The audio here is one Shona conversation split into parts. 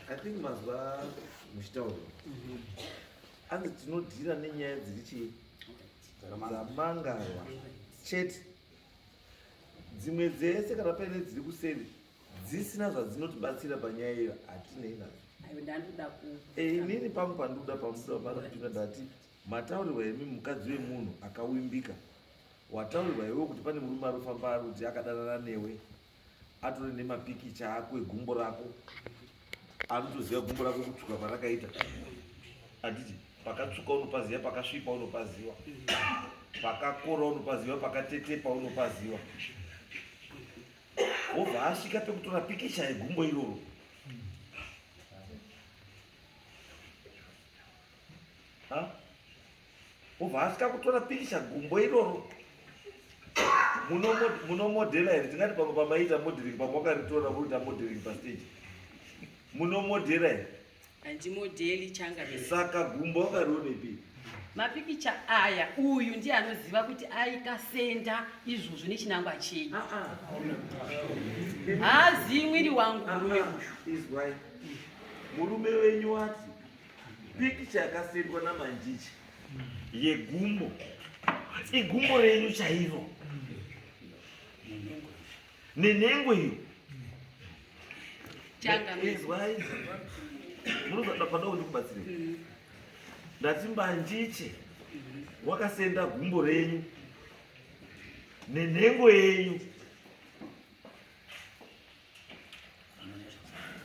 I think mazuva muchitauro anzi tinodhira nenyaya dziri dzamangarwa chete. Dzimwe dzese kana paine dziri kuseri dzisina zvadzinotibatsira panyaya iyo hatinei nadzo. Inini pangu pandikuda pamuda ndati mataurirwa imi mukadzi wemunhu akawimbika, wataurirwa iwe kuti pane murume arofamba ari kuti akadanana newe atore nemapikicha ako egumbo rako, anotoziva gumbo rako kutsvuka parakaita. Handiti pakatsvuka unopaziva, pakasvipa unopaziva, pakakora unopaziva, pakatetepa unopaziva. Obva asvika pekutora pikicha yegumbo iroro, obva asvika kutora pikicha gumbo iroro. Munomodhela here, tingati pamwe pamaita modeling, pamwe wakaritora muita modeling pastage, munomodhela here? Handimodheli changa. Saka gumbo wakarionepi? Mapikicha aya uyu ndiye anoziva kuti aikasenda izvozvo nechinangwa chenyu. Hazi mwiri wangu murume uyu. Izwai, murume wenyu wati pikicha yakasendwa namanjicha yegumbo, igumbo renyu chairo nenhengo iyo. Izwai, munozoda pada kuti kubatsire. Ndati mbanjiche wakasenda gumbo renyu nenhengo yenyu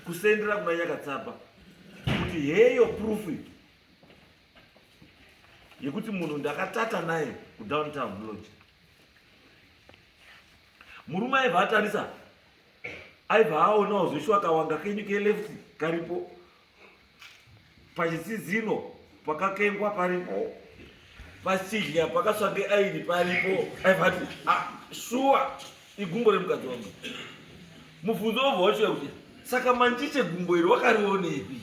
kusendera kuna Nyakatsapa, kuti heyo proof yekuti munhu ndakatata naye kudowntown lodge. Murume aibva atarisa, aibva aonawo zveshu akawanga kenyu keleft karipo, pachisizino pakakengwa paripo, pachidya pakasvange aini paripo. Aibva ati shuwa igumbo remukadzi wangu. Mubvunzo wobva wachiya kuti saka manjiche gumbo iri wakarionepi?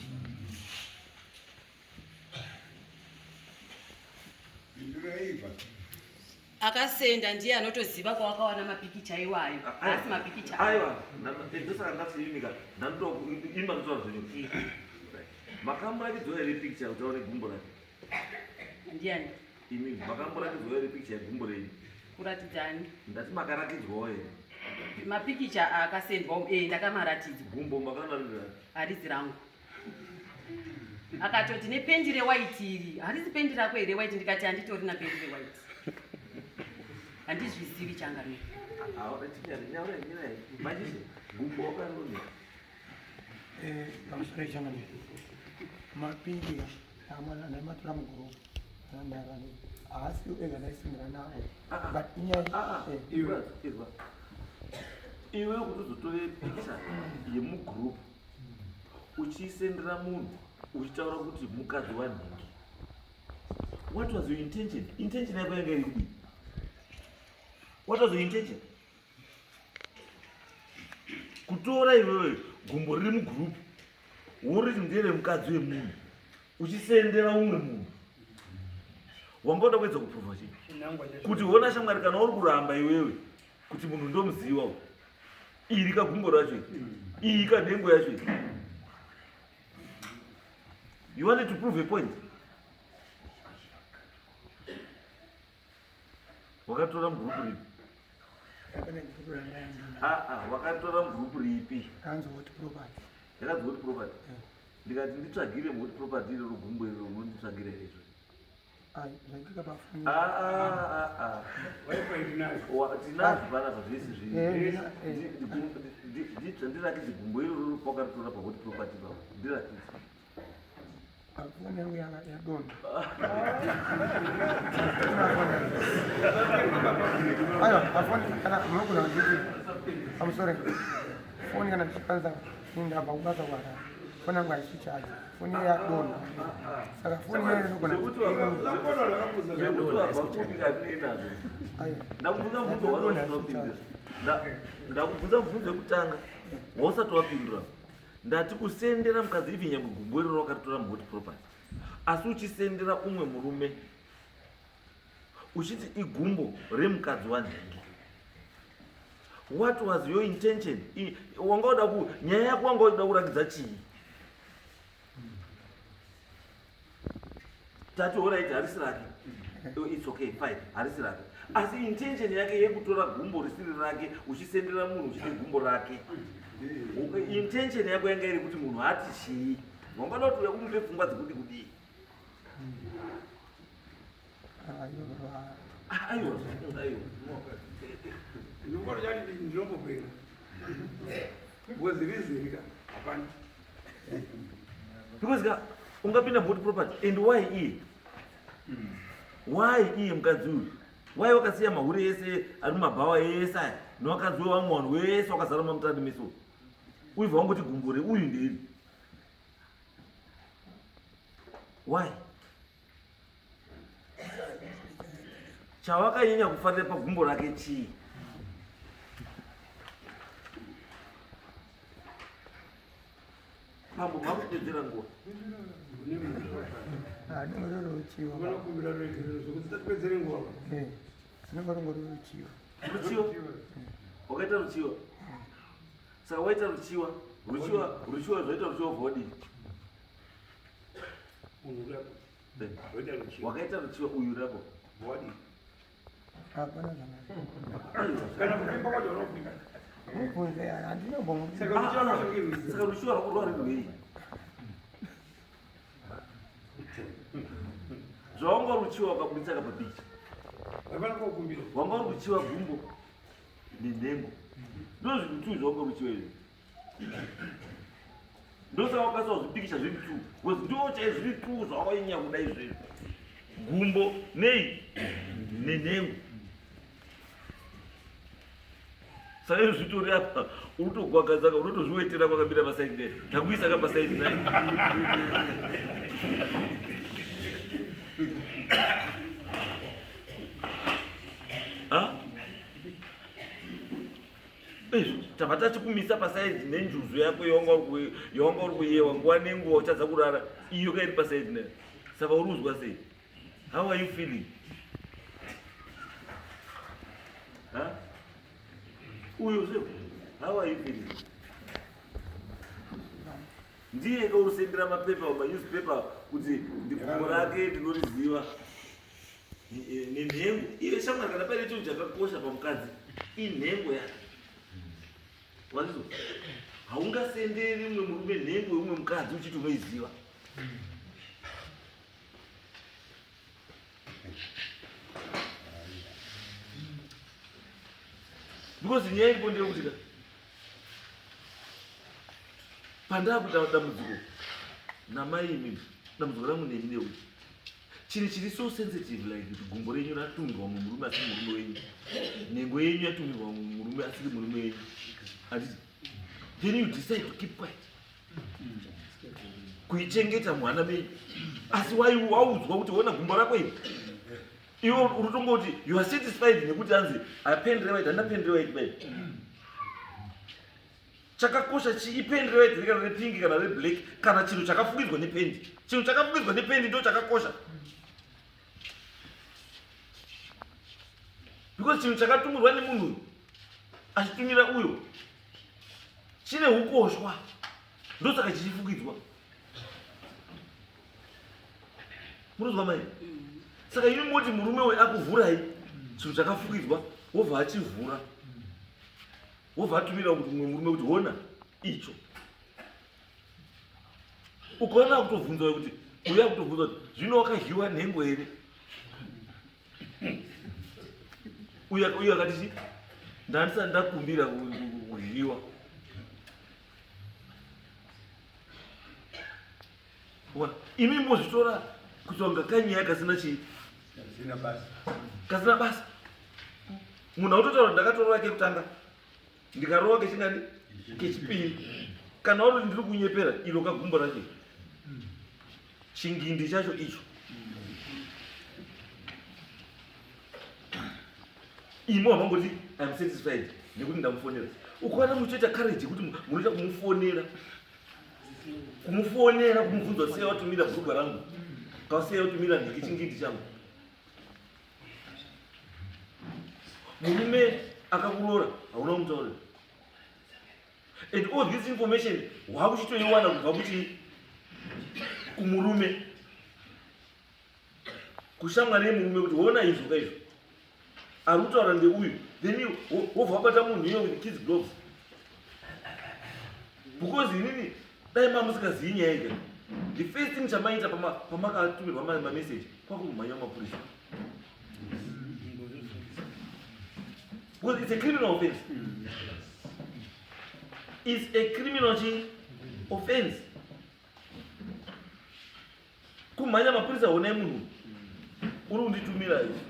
Akasenda ndiye anotoziva kwawakawana mapikicha iwayo. Asi mapikicha aiwa ndosaka ndasiinika ndandinotoima zvenyu. Makamboratidzawo here pikicha kuti aone gumbo rake? Ndiani? Imi makamboratidzawo here pikicha yegumbo renyu? Kuratidzani? Ndati makaratidzwawo here? Mapikicha akasendwa ndakamaratidza. Gumbo makanarira? Harizi rangu. Akatoti nependi rewaiti iri, harizi pendi rako here rewaiti? Ndikati handitori na pendi rewaiti. Handizvizivi changa mimi. Gumbo wakarionera? Pamusoro changa mimi. Mapingi amwana namatora muguru narani asi ega naisindira nawo. But inyaya iwe kuti uzotore pikicha yemugroup uchiisendera munhu uchitaura kuti mukadzi wanhingi. What was your intention? Intention yako yanga iri kudii? What was your intention? Kutora iwewe gumbo riri mugroup woriti ndere mukadzi wemunhu uchisendera umwe munhu, wamboda kuedza kuprova chii? Kuti wona shamwari kana uri kuramba iwewe kuti munhu ndomuziva iri kagumbo racho iyi kanhengo yacho. You wanted to prove a point. Wakatora mugrupu ripi? Wakatora mugrupu ripi? Yakanzi what property? Ndikati nditsvagire what property iroro gumbo iroro unonditsvagire izvo. Tinazvo panapa zvese zviri. Ndirakidze gumbo iroro pakaritora pa what property pavo. Ndirakidze. Afoni yangu yadonda. Ayo, afoni kana mukuna nditi. I'm sorry. Foni kana chipanza inda baubaka wara. Foni yangu haishichaji. Foni yadonda. Saka foni yangu nokona. Ndakubvunza mubvunzo wekutanga wausati wapindura. Ndati kusendera mukadzi ivi nyangwe gumbo iroro wakaritora muhot property, asi uchisendera umwe murume uchiti igumbo remukadzi wanhingi. What was your intention? Wanga uda nyaya yako wanga uda kurakidza chii? tati alright harisi rake, it's okay fine, harisi rake, asi intention yake yekutora gumbo risiri rake uchisendera munhu uchide gumbo rake, intention yako yanga iri kuti munhu ati chii, wangada kuti umupe pfungwa dzekuti kudii. Because ungapinda bought property and why iye mukadzi uyu, why wakasiya mahuri ese ari mumabhawa ese aya newakadzi wevamwe vanhu wese wakazara mamutandi meso uibva wangoti gumbo reuyu ndiri. Why? Chawakanyanya kufarira pagumbo rake chii? Pambo makupedzera nguva. Ruchiwa? Wakaita ruchiwa? Saka waita ruchiwa? Ruchiwa zvaita ruchiwa vhodi? Wakaita ruchiwa uyu rapo? Vhodi? Saka ruchiwa rako rwari rwei? Zvawanga ruchiwa wakabudisa kapapicha? Wanga ruchiwa gumbo nenhengo. Ndozvinhu tu zvawanga ruchiwa izvi. Ndosaka wakasazvipikisha zviri tu. Because ndo chaizviri tu zvawakanyanya kuda izvezvi. Gumbo nei nenhengo. Saka izvi zvitori apa urikutogwagadzaka unotozviwetera kwakamira pasaidi nai. Takuisa kapasaidi nai. Tabva tachikumisa pasaidi nenjuzu yako yawanga uri kuyewa nguva nenguva uchadza kurara iyo kairi pasaidi nayo. Saka uri kuzwa sei? How are you feeling? Uyu zvo? How are you feeling? Ndiye kaurusendera mapepa manewspaper kuti gumbo rake ndinoriziva nenhengo. Iwe shamwari kana paine chinhu chakakosha pamukadzi inhengo yake. Wazvo? Haungasenderi mumwe murume nhengo yomumwe mukadzi uchiti unoiziva. Because nyaya iripo ndeyekuti pandakuda dambudziko namai imimi, dambudziko rangu nemi neuti, chinhu chiri so sensitive like kuti gumbo renyu ratumirwa mumurume asiri murume wenyu, nhengo yenyu yatumirwa mumurume asiri murume wenyu. Then you decide to keep quiet. Kuichengeta mwana menyu. Asi waudzwa kuti ona gumbo rako iri. Iwo urutongoti you are satisfied nekuti anzi pen right and pen right babe. Chakakosha chi pen right kana repink kana reblack kana chinhu chakafukidzwa nependi. Chinhu chakafukidzwa nependi ndo chakakosha. Because chinhu chakatumirwa nemunhu achitumira uyo chine ukoshwa ndosaka chichifukidzwa. Munozwa mai? Saka ini moti murume we akuvhurai chinhu chakafukidzwa wobva achivhura wobva atumira kuti mumwe murume kuti hona icho. Ukaona kutobvunza kuti uya kutobvunza kuti zvino wakadyiwa nhengo here? Uya akati ndandisati ndakumbira kudyiwa. Imi mozvitora kuti wanga kanyaya kasina chii? Kasina basa. Munhu autotaura ndakatora kekutanga ndikarova kechingani kechipiri kana uri ndiri kunyepera iro kagumbo racho chingindi chacho icho. Imo amangoti I'm satisfied nekuti ndamufonera. Ukaona muchoita courage kuti munoita kumufonera kumubvunza sei watumira bhurugwa rangu kasei watumira ndikechingindi changu. Murume akakuroora hauna kumutaurira. And all this information wakuchitoiwana kubva kuti kumurume. kushamwari yemurume kuti wona izvo kaizvo ari kutaura ndeuyu, then wobva wabata munhu iyo with kids gloves, because inini dai mamusikazivi nyaya ega. The first thing chamaita pamakatumirwa mameseji kwakumhanya mapurisa, because it's a criminal offense. It's a criminal offense. Kumhanya mapurisa honai munhu uri kunditumira izvi,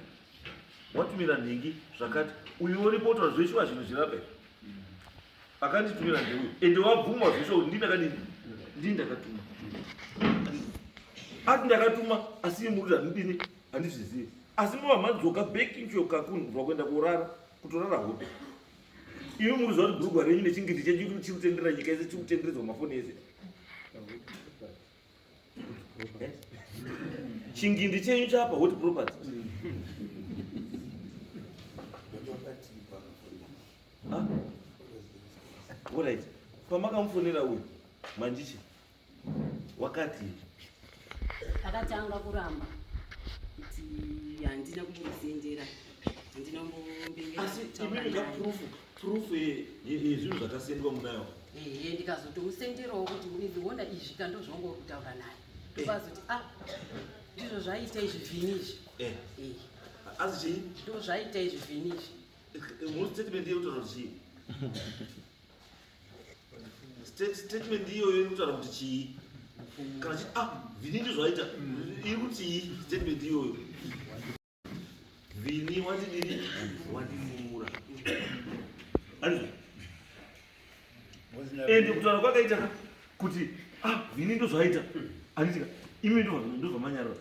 watumira nhingi zvakati, uyu uripotora zveshuwa zvinhu zvirape akanditumira ndeuyu, ende wabvumwa zveshuwa kuti ndii ndakatuma. Ati ndakatuma asi muri handidini handizvizivi, asi mavamhanzoka bekincho kakuni kubva kuenda kurara kutorara hope. Iwe muruziva kuti bhurugwa renyu nechingindi chenyu chiri kutendera nyika yese, chiri kutenderedzwa mafoni ese. Chingindi chenyu chapa hot property. Alright, pamakamufonera uyu Manjichi wakati akatanga kuramba kuti handina kumbomusendera, handina kumbombengera. Asi imika proof yezvinhu zvakasendwa munayo. Ndikazotomusenderawo kuti ndiona izvi kandozvongori kutaura naye, tokazoti ndizvo zvaita izvi vhini izvi. Asi chii? Ndo zvaita izvi vhini izvi. Muri statement yekutaura kuti chii? Statement iyoyo irikutaura kuti chii? Kana chii vhini ndizvo zvaita iri kuti chii statement iyoyo? Vhini watidini wandifumura. Andizvo? Ende kutaura kwakaita kuti vhini ndizvo zvaita handitika imi ndobva manyarara.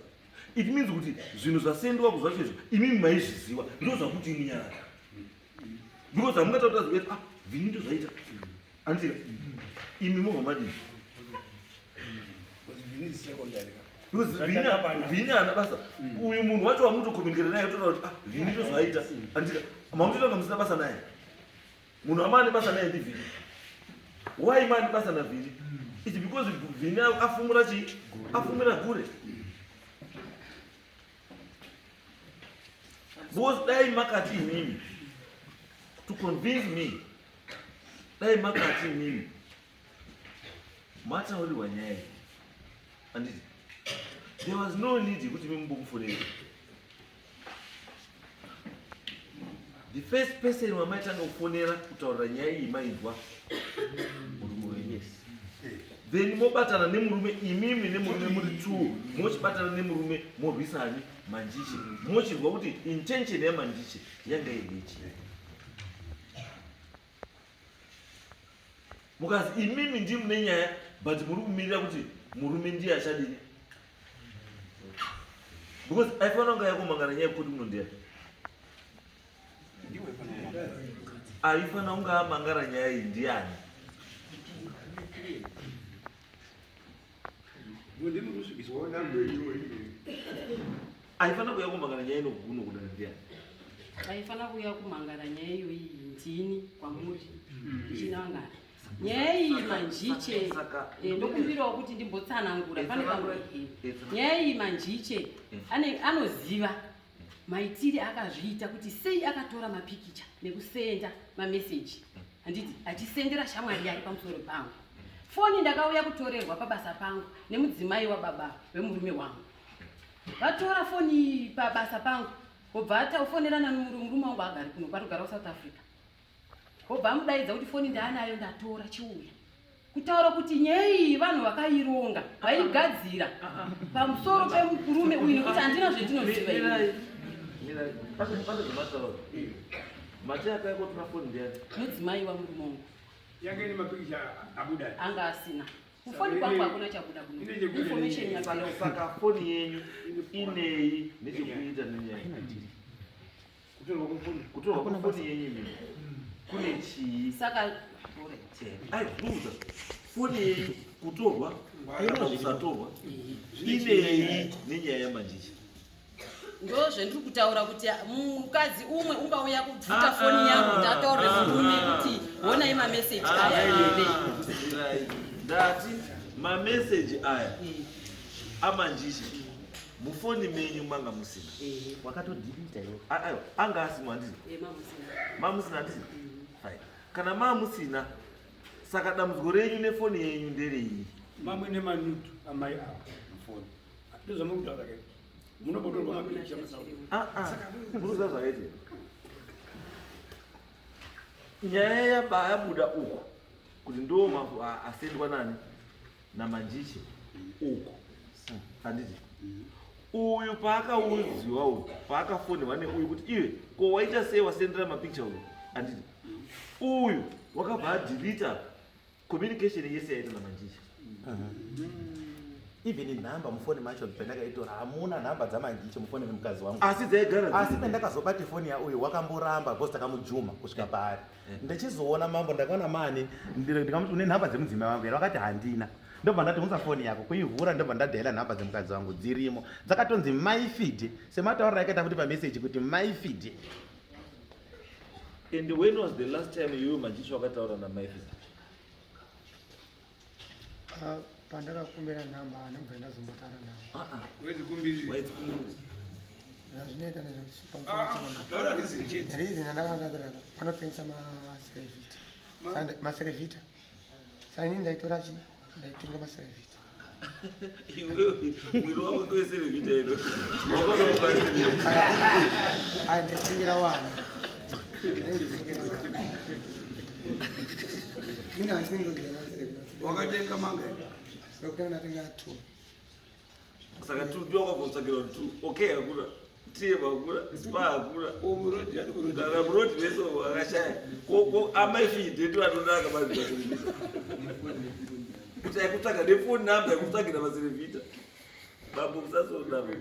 It means kuti zvinhu zvasendwa kuzvacho izvo imimi maizviziva, ndo zvakuti imunyarara, because hamungataura kuti vhini ndizvo zvaita handitika imi mobva madii. Vhini hana basa. Uyu munhu wacho wamutokomunikera naye totaura kuti vhini ndizvo zvaita handitika mamutotonga musina basa naye. Munhu amane basa naye ndivhini. Why mane basa navhini? It's because vhini afumura chii? Afumura kure. Because dai makati imimi to convince me, dai makati imimi mataurirwa nyaya iyi handiti there was no need yekuti mimbomufonera. The first person wamaitanga kufonera kutaurira nyaya iyi mainzwa murume wenyu, then mobatana nemurume, imimi nemurume muri two, mochibatana nemurume morwisani Manjichi, mochirwa kuti intention yaManjichi yanga irichi. Mukazi imimi ndimi mune nyaya but muri kumirira kuti murume ndiye achadini, because aifanira kunge yakomangana nyaya yekuti munondiya, aifanira kunge amangara nyaya iyi ndiani. Aifanira kuya kumangana nyaya inokuno kuda ndiani. Aifanira kuya kumangana nyaya iyo iyi ndini kwamuri chinangana. Nyaya iyi Manjiche ndokumbirawo kuti ndimbotsanangura pane pamwe. Nyaya iyi Manjiche anoziva maitire akazviita kuti sei akatora mapikicha nekusenda mameseji handiti achisendera shamwari yari pamusoro pangu. Foni ndakauya kutorerwa pabasa pangu nemudzimai wababa wemurume wangu. Vatora foni pabasa pangu obva atafonerana nemurume wangu agari kuno kwatogara South Africa. Obva amudaidza kuti foni ndaanayo ndatora chiuya kutaura kuti nyaya iyi vanhu vakaironga vaigadzira pamusoro pemurume uyu nekuti handina zvendinoziva ini. Mati akaikotora foni ndiani? Mudzimai wamurume wangu. Yanga ine mapikicha abuda. Anga asina. Kufoni kwangu hakuna chabuda kuno. Information yapera. Saka foni yenyu inei nechekuita nenyaya. Kutorwa kwefoni yenyu imini kune chii? Saka aibuza foni yenyu kutorwa kana kusatorwa inei nenyaya yaManjichi. Ndo zvendiri kutaura kuti mukadzi umwe ungauya kubvuta foni yangu ndataurire murume kuti honai mameseji aya ere. Ndati mameseji aya aManjichi mufoni menyu manga musina wakatodhilita iwo ayo anga asimwa ndizo mamusina ndizo fine kana mamusina saka dambudziko renyu nefoni yenyu nderei mamwe nemanutu amai avo mufoni ndozvamukutaura ke munobotorwa mapicha munoziva zvakaitira nyaya yabuda uko kuti ndo mavu asendwa nani namanjiche uko handiti uyu paakaudziwa uyu paakafonderwa neuyu kuti iwe ko waita sei wasendera mapicha uyu handiti uyu wakabva adhilita communication yese yaita namanjiche even nhamba mufoni macho pendakaitora hamuna nhamba dzamanjiche mufoni memukadzi wangu asi dzaigara asi pendakazobata foni yauyu wakamboramba bcause takamujuma kusvika paari ndichizoona mambo ndakaona mani ndikamuti une nhamba dzemudzimai wangu here wakati handina ndobva ndati unza foni yako kuivhura ndobva ndadhaila nhamba dzemukadzi wangu dzirimo dzakatonzi maifid semataurira yakaita kuti pameseji kuti maifid. And when was the last time you manjiche wakataura namaifid? Pandakakumbira nhamba anobva ndazombotaura navo zvinoita nezverizi ndandakandadira vanotengesa maserevhita saini ndaitora chi ndaitenga maserevhita ndaitengira wana wakatenga manga ndokutanga ndatenga 2 saka 2 ndokwabvotsvakira 2 okay hakuna tiye vakura spa hakuna dara muroti vese vakashaya amaifide ndo anonaka mazivaserevhita kuti akutsvaga nefoni namba yekutsvagira maserevhita bambo musasonavo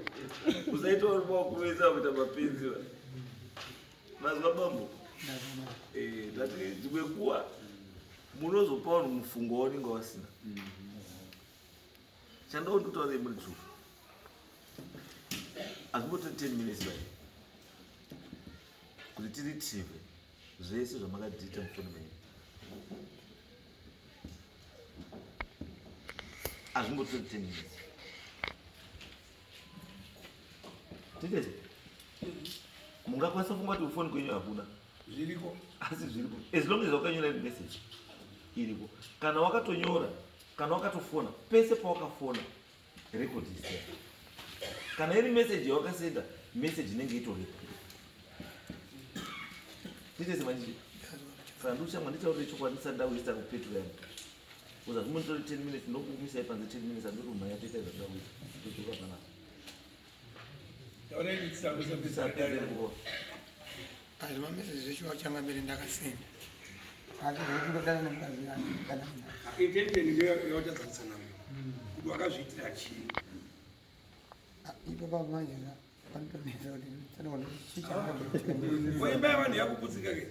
usaitauri mawakumesa kuita mapenzi mazwa bambo tati dzimwe kuwa munozopa vanhu mufungo waunenge wasina chandawo ndikutaurei muri tsvuku hazvimbotori 10 minutes vai kuti tiri tive zvese zvamakadhita mufoni menyu hazvimbotori 10 minutes titete mungakwanisa funga kuti kufoni kwenyu hakuna zviriko asi zviripo as long as wakanyora message iriko kana wakatonyora kana wakatofona pese pawakafona record isiya kana iri message yawakasenda message inenge itoripo titese manjiji saka ndichamwa nditaurire chokwadi ndisandawista kupetura yangu uza zvimonitori 10 minutes ndokumisai panze 10 minutes andiri kumhanya toita zvandawita totoka panapa asi mameseji zvechiva changa mberi ndakasenda asi zvekundodana nemukazi intention ngeyoyotadzanisa namo kuti wakazviitira chii ipo pamanje panotonesa kuti oimba yavanhu yakuputsika ke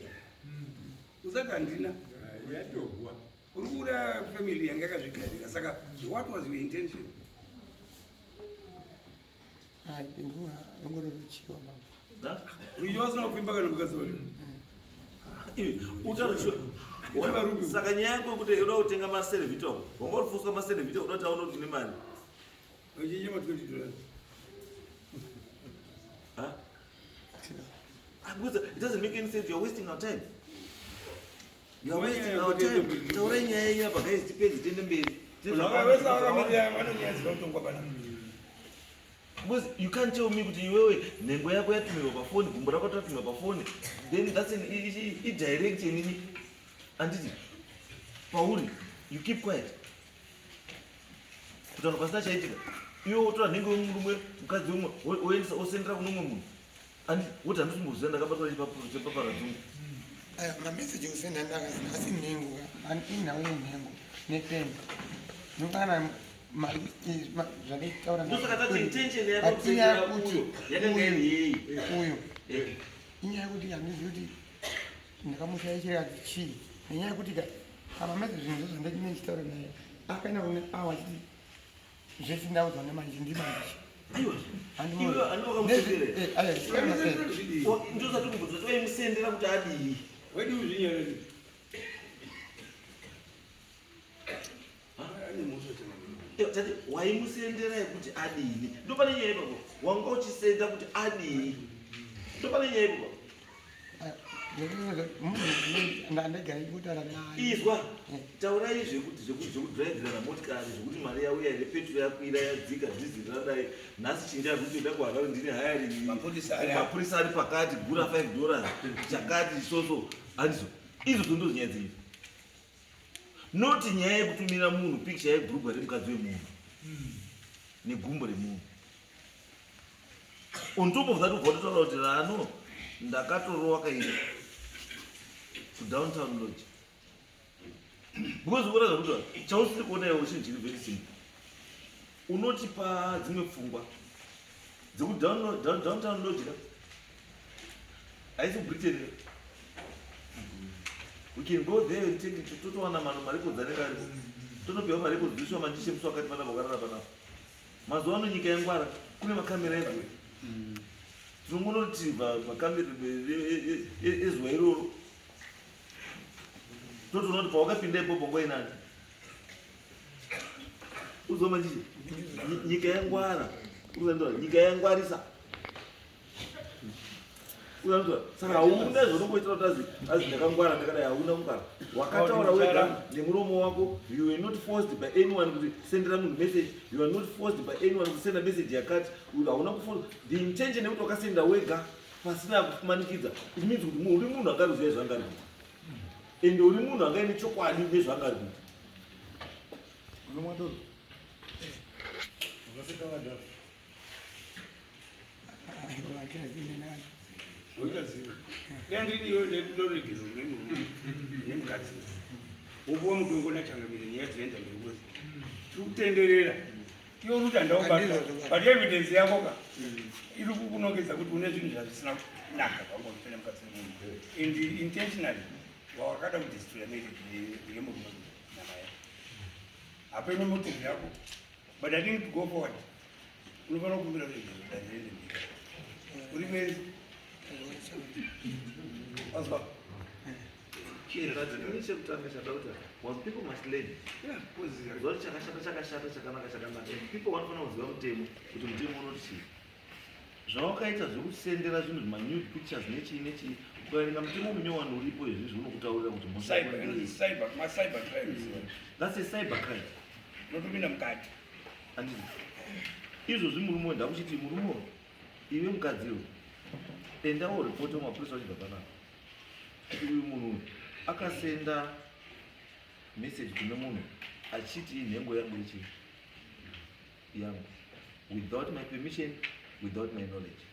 usati handina yatorwa uri kuda family yange yakazvigarira saka what was your intention pinduwa ongororochiwa baba uyo wasina kupimba kana mukadzi wacho saka nyaya yako yekuti uda kutenga maserevhita wangorifuswa maserevhita uda kuti aunoti nemari uchichema $20 because it doesn't make any sense. You're wasting our time. You're wasting our time. Taura nyaya yenyu apa guys tipedzi tiende mberi. Because you can't tell me kuti iwewe nhengo yako yatumirwa pafoni, gumbo rako ratumirwa pafoni, then that's an direct nini anditi pauri you keep quiet kuti vanhu pasina chaitika iwe wotora nhengo yomurumwe mukadzi umwe woendesa osendera kuno umwe munhu andi woti handisimbozviza ndakabatwa chepaparadzungu mameseji kusenda ndakazina asi nhengo inawo yenhengo nepeni nokana ndosaka tati intention yako kusendera uyo yakanga iri yei uyo inyaya yekuti handizivi kuti ndakamushayishira chii nenyaya yekuti amameseji nizvozvo ndachine chitaura naye akaenda kune awa chiti zvese ndaudzwa nemanje ndimanje ndosati kubvudza toimusendera kuti adii wedi uzvinyarei tati waimusendera kuti adini ndopane nyaya ipapo wanga uchisenda kuti adini ndopane nyaya ipapo izwa taurai zvekudhiraivhirana motikari zvekuti mari yauya ire petro yakwira yadzika dhiziri radai nhasi chinja kuti ida kuharare ndine hayari mapurisa ari pakati gura $5 chakati isoso handizo izvo ndo nyaya dziri noti nyaya yekutumira munhu pikicha yegurugwa remukadzi wemunhu negumbo remunhu on top of that ubvototaura kuti rano ndakatorowa kairi kudowntown lodge because ukona zvakuti chausiri kuona iwo chinhu chiri very simple unoti padzimwe pfungwa dzekuti downtown lodge ka haisi britain we can go there and take it totowana marecords anenge aripo tonopiwa marecords dziswa mandishe musi wakati panapa ukarara panapa mazuva ano nyika yangwara kune makamera ezwe tinongonoti makamera ezuva iroro totoona kuti pawakapinda ipopo ngoinani uzwa mandishe nyika yangwara nyika yangwarisa saka hauna zvaunongoitira kuti azi ndakangwara ndakadai hauna kungwara wakataura wega nemuromo wako you were not forced by anyone kuti sendera munhu message you are not forced by anyone kusenda message yakati hauna kuforce the intention yekuti wakasenda wega pasina kumanikidza it means kuti uri munhu angaruziva zvangari kuti ende uri munhu angaine chokwadi nezvangari kuti unomwadoro ndiriyo ndoregero nemukadzi upuwa mutongo nachangamire nyaya dzinoenda mberi tiri kutenderera iyo ruti handaubata but evidence yako ka iri kukunongedza kuti une zvinhu zvazvisina kunaka zvangofena mukadzi wemunhu and intentionally wakada kudestroya marriage yemurume nyama yako hapene motive yako but I think to go forward unofanira kukumbira kuti danirende mberi uri mezi chekutanga chadauta one people must learn zoti chakashata chakanaka chakanaka people vanofanira kuziva mutemo kuti mutemo unoti chii zvawakaita zvekusendera zvinhu manude pictures nechii nechii ukaerenga mutemo munyowani uripo izvizvi unokutaurira kuti that's a cyber crime notopinda mukati izvozvi murume ndakuchiti murume iwe mukadziwo endawo ripoti wamapurisa wachibva panapa uyu munhu akasenda message kune munhu achiti nhengo yangu ichi yangu without my permission without my knowledge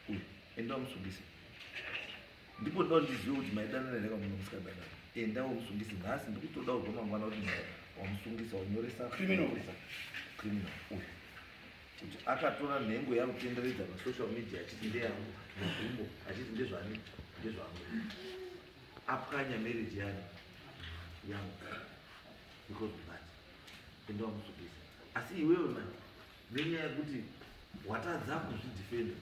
uyu enda wamusungise ndipo ndoda ndizive kuti maidanana here kamunhu musikadanana enda wamusungise nhasi ndikutoda kubva mangwana kuti wamusungisa wanyoresa criminal uyu kuti akatora nhengo yakutenderedza pasocial media achiti ndeyangu negumbo achiti ndezvani ndezvangu apwanya marriage yangu because of that enda wamusungisa asi iwewe mani nenyaya yekuti watadza kuzvidefenda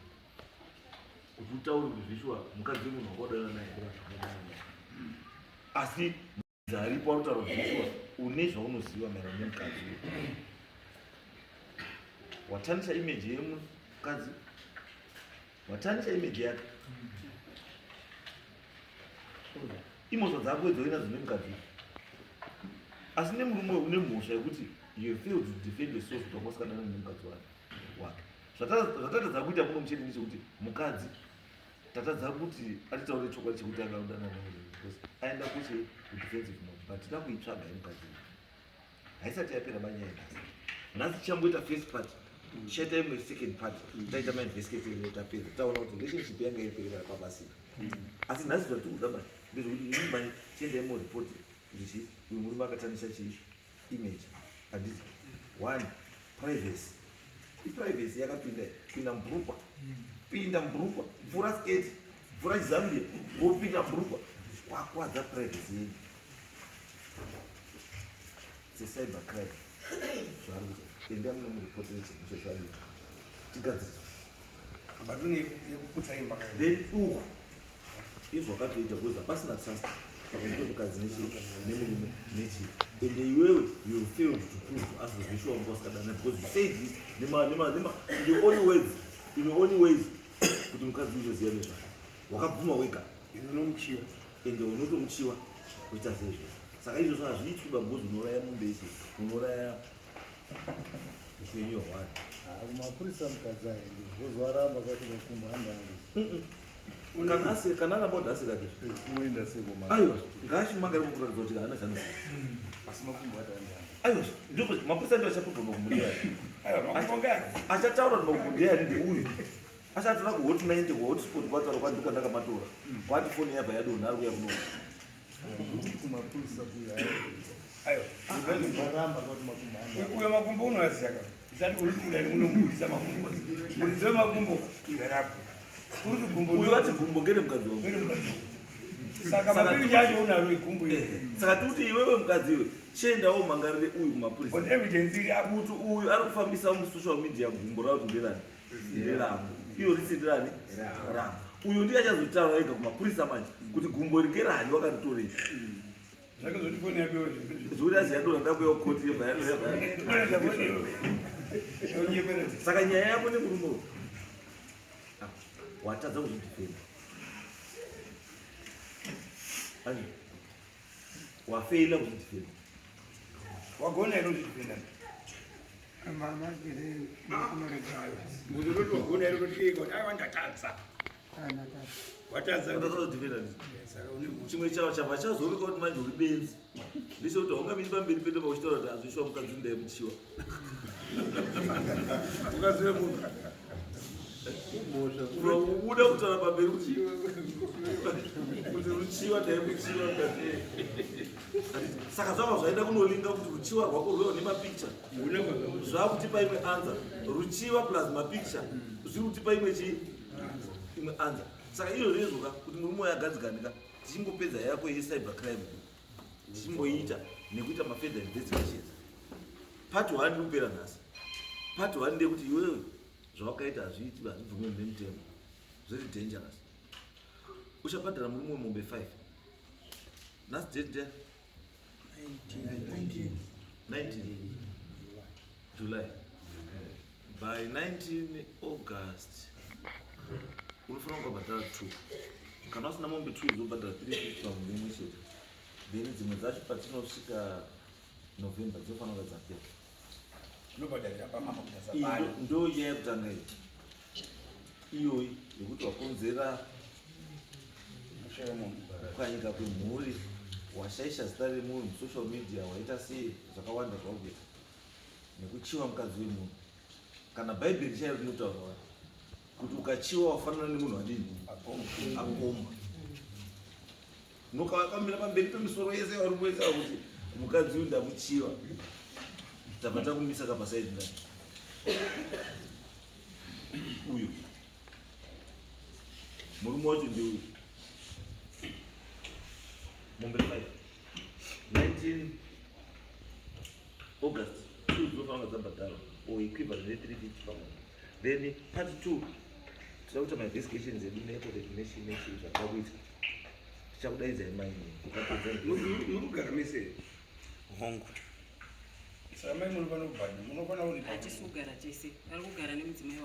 kuti utaure kuzvishwa mukadzi wemunhu wakaudana naye asi aripo arutaura kuzvishwa une zvaunoziva maerano nemukadzi watanisha image yemukadzi watanisha image yake imoso dzako edzoinadzo nemukadzi asi nemurume une mhosva yekuti you failed to defend the source kuti wakasikadana nemukadzi wake zvatatadza kuita muno mucheni nechekuti mukadzi tatadza kuti atitaure chokwadi chekuti akaudana because aenda kuche kudefensive mode but tida kuitsvaga yemukadzi haisati yapera banyaya nhasi nhasi tichamboita first part tichaita imwe second part taita mainvestigation tapera taona kuti relationship yanga iriperera pabasika asi nhasi zvatikuda bani ndezvekuti ini mani tienda imo report kuti uyu murume akatanisha chii image handiti one privacy iprivacy yakapinda mburukwa pinda mburukwa mvura skate mvura zambia wopinda mburukwa wakwadza privacy yenyu secyber crime zvaruza enda muno muripoti rechemushoshani tigadzirisa batune yekuputsa imba then izvo wakatoita kuza pasina trust pakati pemukadzi nemurume nechii and iwewe you failed to prove as a visual mkosikadana because you said this the only ways kuti mukadzi uzoziya nezva wakabvuma wega inomuchiwa ende unotomuchiwa kuita sezvo saka izvozvo hazviitwi bambuzi unoraya mombe isi unoraya upenyu hwewani kumapurisa mukadzi aendi vozvaramba kwati vakumba handani kana aramba kuti asikati unoenda sekoma aiwa ngaashimagari mukuratidza kuti haana zvaanoziva asi makumba ati handani aiwa ndiko mapurisa ndio achapobva makumbudiani makumbongani achataura kuti makumbudiani ndeuyu ashatora kuhot 90 kuhotspot kwataura kwandi kwandakamatora kwati foni yabva yadonha ari kuya kuno kumapurisa kuya aiwa varamba kwati makumba handani uyo makumbo unoaziva ka isati uri kudani unomurisa makumbo murizi wemakumbo igarapo uri kugumbo uyu ati gumbo ngere mukadzi wangu saka mapiri yacho unaro igumbo iri saka tikuti iwewe mukadziwe chiendawo mangarire uyu kumapurisa on evidence iri kuti uyu ari kufambisa musocial media gumbo rauti nderani nderangu iyo risindirani rangu uyu ndiye achazotaura ega kumapurisa manje kuti gumbo ringerani wakaritorei zvake zoti foni yapewo zvokuti aziyadora ndakuyawo koti saka nyaya yako nemurume watadza kuzvidifenda wafeila kuzvidifenda wagona iro zvidifenda nguzoroti wagona iro rotiika kuti aiwa ndatadza watadza kuzvidifenda chimwe chavo chabva chazorika kuti manje uri benzi ndisho kuti haungamiri pamberi pedo pauchitaura kuti hazvishuwa mukadzi ndaimuchiwa ukazive munhu uda kutaura pamberi kuti ruchiwa ndaimuchiwa saka zvava zvaida kunolinga kuti ruchiwa rwako rweo nemapicha zvakutipa imwe anza ruchiwa plus mapicha zviri kutipa imwe imwe anza saka iyo zvezoka kuti murume wayo agadzikanika tichimbopedza yako yecyber crime tichimboita nekuita mafederal investigations part 1 iri kupera nhasi part 1 ndekuti iwewe zvawakaita hazviiti hazvibvumiwe nemutemo zviri dangerous uchabhadhara murume wemombe 5 nhasi date 19 July by 19 August unofanira kungabhadhara 2 kana usina mombe 2 uzobhadhara 350 pamombe imwe chete then dzimwe dzacho patinosvika November dzinofanira kunga dzapera zvinobhadharira pamama kutasabana ndo nyaya yekutanga iyi iyoyi yekuti wakonzera kukanyika kwemhuri washaisha zita remunhu social media waita sei zvakawanda zvakuita nekuchiwa mukadzi wemunhu kana bhaibheri chaiyo rinotaura kuti ukachiwa wafanana nemunhu wadini akoma nokawakamira pamberi pemisoro yese varume vese vakuti mukadzi uyu ndamuchiwa tabva takumisa kapasaidi ndani uyu murume wacho ndeuyu mombe 5 19 August 2 dzinofanira dzabhadharwa or equivalent ne350 pamwe then part 2 tida kuita mainvestigations edu necoordination nechii zvakakuita tichakudaidzai maine urikugara mese hongu saka mai munofana kubhadha munofana kuti hatisi kugara tese ari kugara nemudzimai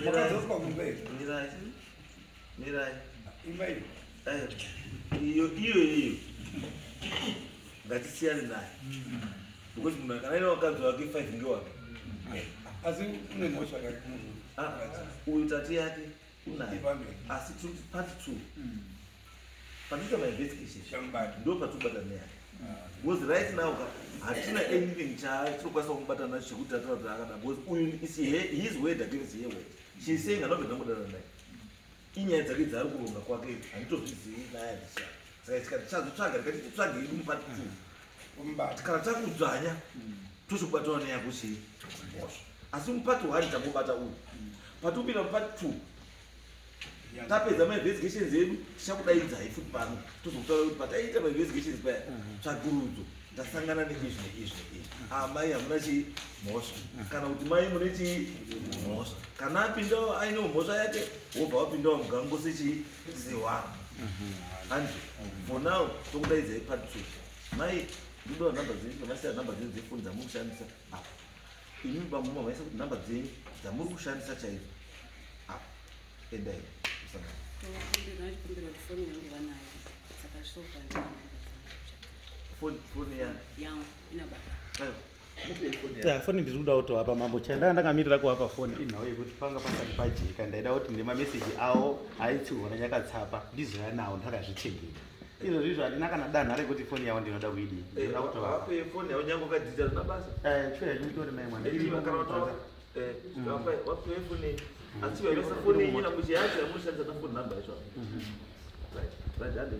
wakadzoswa kumbe mirai imai iyo ngatisiyane naye because munhu akanaina wakadzi wake 5 ngewake asi une mhosva uyu tati yake unaye asi part 2 panoita mainvestigation ndo patobata neyake because right now hatina anything chatirokwanisa kumubata nacho chekuti tatora kuti akada because uyu his word against her word she's saying anobva ndamudana naye inyaya dzake dzaari kuronga kwake handitozvizii naye adisha saka tikati chazotsvaga tikatitsvage idu mupati 2 kana takudzvanya tochokubatawo neyako chii asi mupati 1 tambobata uyu patopinda mupati 2 tapedza mainvestigations edu tichakudaidzai futi pano tozokutaura kuti pataiita mainvestigations paya tsvagurudzo ndasangana neizvi neizvi amai hamuna chii mhosva kana kuti mai mune chii mhosva kana apindawo aine mhosva yake wobva wapindawo mugango sechii sewanhu Anzi, for now, tongudaidzai padhuze. Mai, ndido namba dzenyu, masiya namba dzenyu dzefoni dzamuri kushandisa. Imi bamuma maisa kuti namba dzenyu dzamuri kushandisa chaidzo. Endai. Foni yangu ya foni ndiri kuda kutovapa mambo chandanga ndakamirira kuvapa foni inhau yekuti panga pasati pajeka ndaida kuti nemameseji avo aitsigona nyakatsapa ndizoya nawo ndakazvitengera izvo zvizvo handina kana danha rekuti foni yavo ndinoda kuidii ndinoda kutovapa foni yavo nyange ukadzidza rina basa chiro yachinotori mai mwana wapiwe foni asi waivesa foni yenyu namuchi yacho yamushandisa nafoni namba yacho right hande